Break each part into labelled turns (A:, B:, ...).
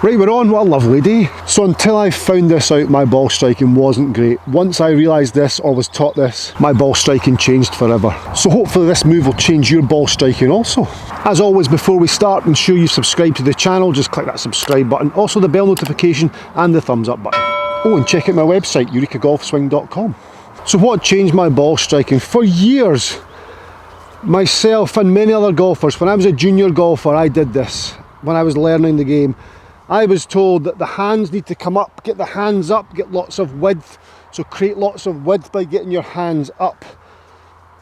A: Right, we're on, what a lovely day. So until I found this out, my ball striking wasn't great. Once I realised this or was taught this, my ball striking changed forever. So hopefully this move will change your ball striking also. As always, before we start, ensure you've subscribed to the channel. Just click that subscribe button, also the bell notification and the thumbs up button. Oh, and check out my website, eurekagolfswing.com. So what changed my ball striking? For years, myself and many other golfers, when I was a junior golfer, I did this. When I was learning the game, I was told that the hands need to come up, get the hands up, get lots of width. So create lots of width by getting your hands up.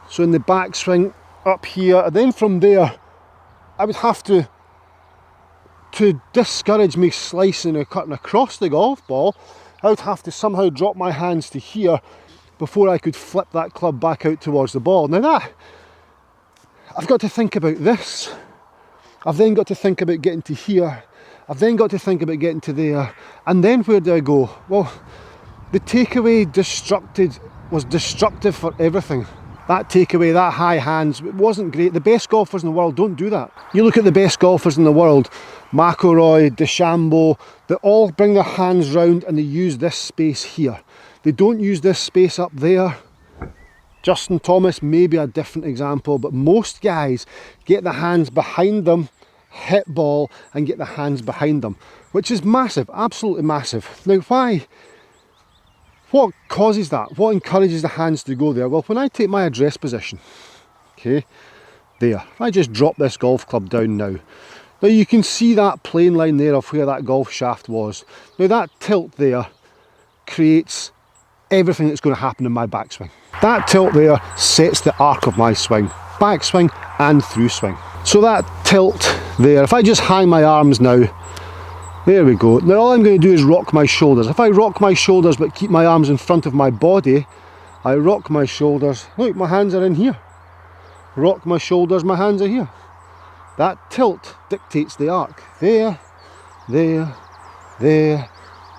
A: So in the backswing, up here, and then from there, I would have to discourage me slicing or cutting across the golf ball, I would have to somehow drop my hands to here before I could flip that club back out towards the ball. Now that, I've got to think about this. I've then got to think about getting to here. I've then got to think about getting to there. And then where do I go? Well, the takeaway was destructive for everything. That takeaway, that high hands, it wasn't great. The best golfers in the world don't do that. You look at the best golfers in the world, McIlroy, DeChambeau, they all bring their hands round and they use this space here. They don't use this space up there. Justin Thomas may be a different example, but most guys get the hands behind them, hit ball and get the hands behind them, which is massive, absolutely massive. Now what causes that? What encourages the hands to go there? Well, when I take my address position, okay, there, if I just drop this golf club down now, you can see that plane line there of where that golf shaft was. Now that tilt there creates everything that's going to happen in my backswing. That tilt there sets the arc of my swing, backswing and through swing. So that tilt there, if I just hang my arms now, there we go. Now all I'm going to do is rock my shoulders. If I rock my shoulders but keep my arms in front of my body, I rock my shoulders, look, my hands are in here. Rock my shoulders, my hands are here. That tilt dictates the arc. There, there, there,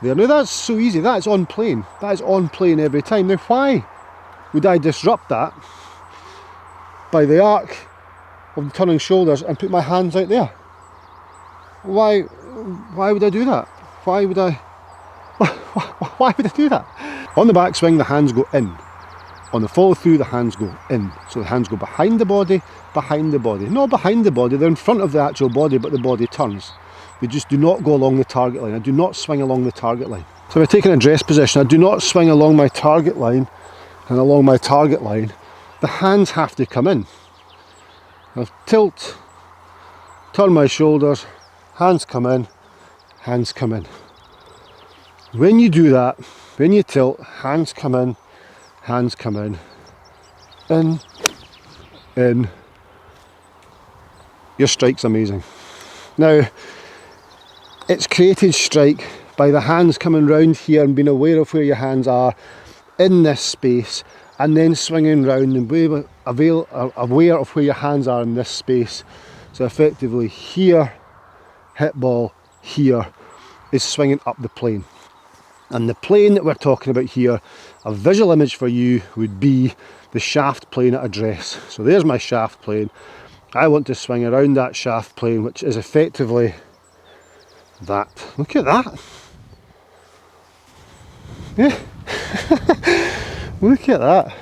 A: there. Now that's so easy, that's on plane. That is on plane every time. Now why would I disrupt that by the arc of the turning shoulders and put my hands out there? Why would I do that? Why would I do that? On the backswing, the hands go in. On the follow through, the hands go in. So the hands go behind the body. Not behind the body, they're in front of the actual body, but the body turns. They just do not go along the target line. I do not swing along the target line. So if I take an address position, I do not swing along my target line, and along my target line, the hands have to come in. I'll tilt, turn my shoulders, hands come in, hands come in. When you do that, when you tilt, hands come in, hands come in, your strike's amazing. Now, it's created strike by the hands coming round here and being aware of where your hands are in this space, and then swinging round and be aware of where your hands are in this space. So effectively here, hit ball, here is swinging up the plane. And the plane that we're talking about here, a visual image for you would be the shaft plane at address. So there's my shaft plane. I want to swing around that shaft plane, which is effectively that. Look at that. Yeah. Look at that.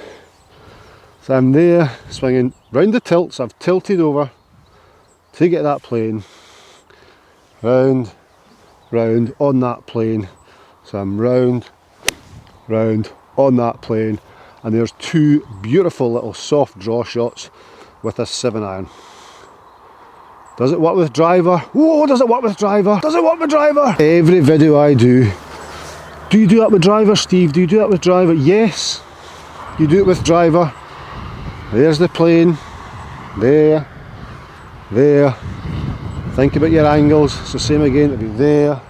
A: So I'm there swinging round the tilt, so I've tilted over to get that plane, round, round on that plane. So I'm round, round on that plane, and there's two beautiful little soft draw shots with a 7-iron. Does it work with driver? Whoa, does it work with driver? Does it work with driver? Every video I do you do that with driver, Steve? Do you do that with driver? Yes, you do it with driver. There's the plane, there, there. Think about your angles. So same again, it'll be there,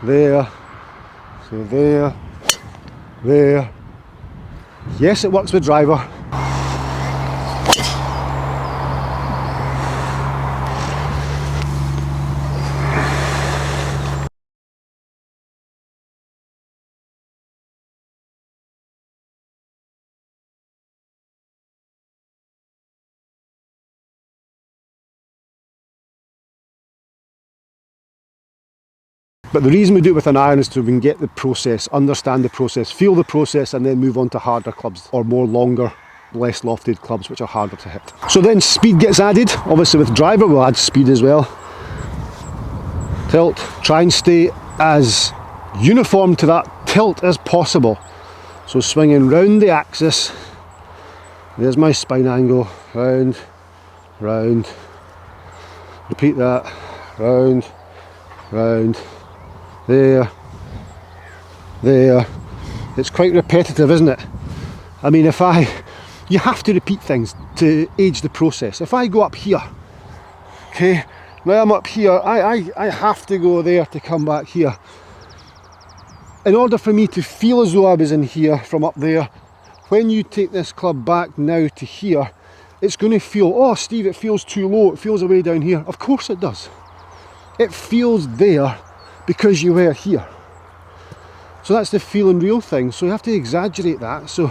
A: there, so there, there. Yes, it works with driver. But the reason we do it with an iron is so we can get the process, understand the process, feel the process, and then move on to harder clubs, or more longer, less lofted clubs which are harder to hit. So then speed gets added. Obviously with driver we'll add speed as well. Tilt, try and stay as uniform to that tilt as possible. So swinging round the axis, there's my spine angle, round, round, repeat that, round, round, there, there. It's quite repetitive, isn't it? I mean, you have to repeat things to age the process. If I go up here, okay, now I'm up here, I have to go there to come back here. In order for me to feel as though I was in here from up there, when you take this club back now to here, it's going to feel, oh Steve, it feels too low, it feels away down here. Of course it does. It feels there because you were here. So that's the feel and real thing. So you have to exaggerate that. So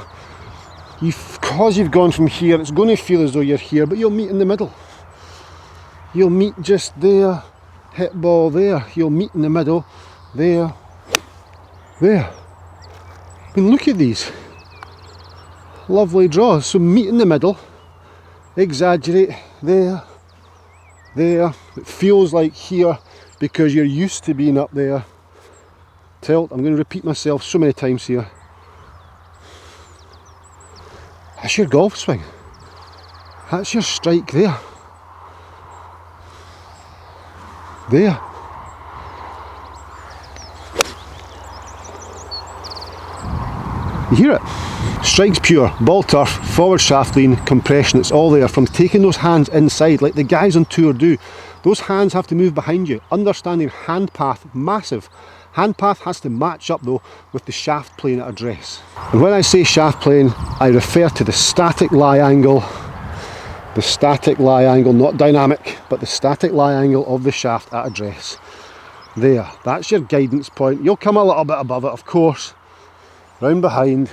A: because you've gone from here, it's going to feel as though you're here, but you'll meet in the middle. You'll meet just there, hit ball there. You'll meet in the middle, there, there. I mean, look at these lovely draws. So meet in the middle, exaggerate, there, there. It feels like here because you're used to being up there. Tilt, I'm going to repeat myself so many times here. That's your golf swing. That's your strike there. There. You hear it? Strike's pure, ball turf, forward shaft lean, compression, it's all there from taking those hands inside like the guys on tour do. Those hands have to move behind you. Understanding hand path, massive. Hand path has to match up though with the shaft plane at address. And when I say shaft plane, I refer to the static lie angle. The static lie angle, not dynamic, but the static lie angle of the shaft at address. There, that's your guidance point. You'll come a little bit above it, of course. Round behind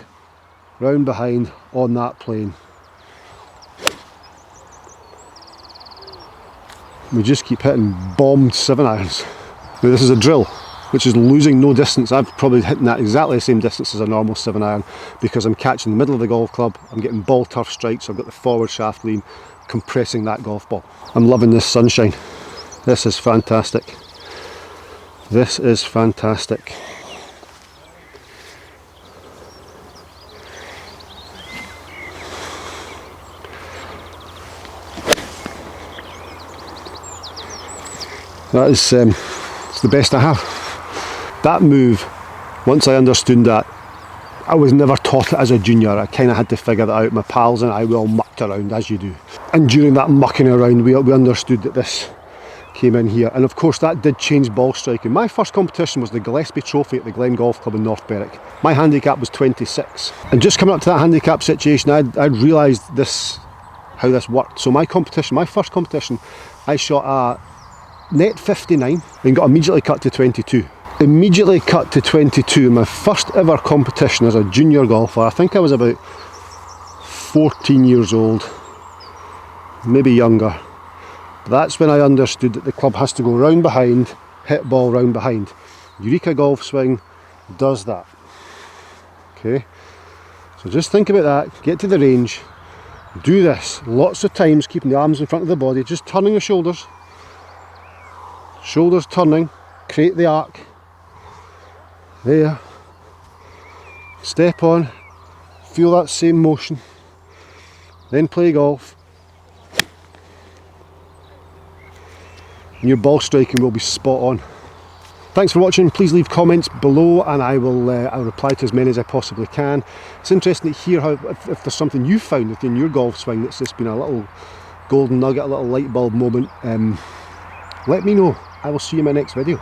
A: on that plane. We just keep hitting bombed 7-irons. Now this is a drill, which is losing no distance. I've probably hitting that exactly the same distance as a normal 7-iron because I'm catching the middle of the golf club, I'm getting ball turf strikes, I've got the forward shaft lean, compressing that golf ball. I'm loving this sunshine. This is fantastic. This is fantastic. That is it's the best I have. That move, once I understood that, I was never taught it as a junior. I kind of had to figure that out. My pals and I, we all mucked around as you do. And during that mucking around, we understood that this came in here. And of course that did change ball striking. My first competition was the Gillespie Trophy at the Glen Golf Club in North Berwick. My handicap was 26. And just coming up to that handicap situation, I'd realised how this worked. So my first competition, I shot a net 59 and got immediately cut to 22. Immediately cut to 22 in my first ever competition as a junior golfer. I think I was about 14 years old, maybe younger. But that's when I understood that the club has to go round behind, hit ball round behind. Eureka Golf Swing does that. Okay, so just think about that, get to the range, do this lots of times, keeping the arms in front of the body, just turning the shoulders. Shoulders turning, create the arc. There. Step on, feel that same motion. Then play golf. And your ball striking will be spot on. Thanks for watching. Please leave comments below and I'll reply to as many as I possibly can. It's interesting to hear how if there's something you found within your golf swing that's just been a little golden nugget, a little light bulb moment. Let me know. I will see you in my next video.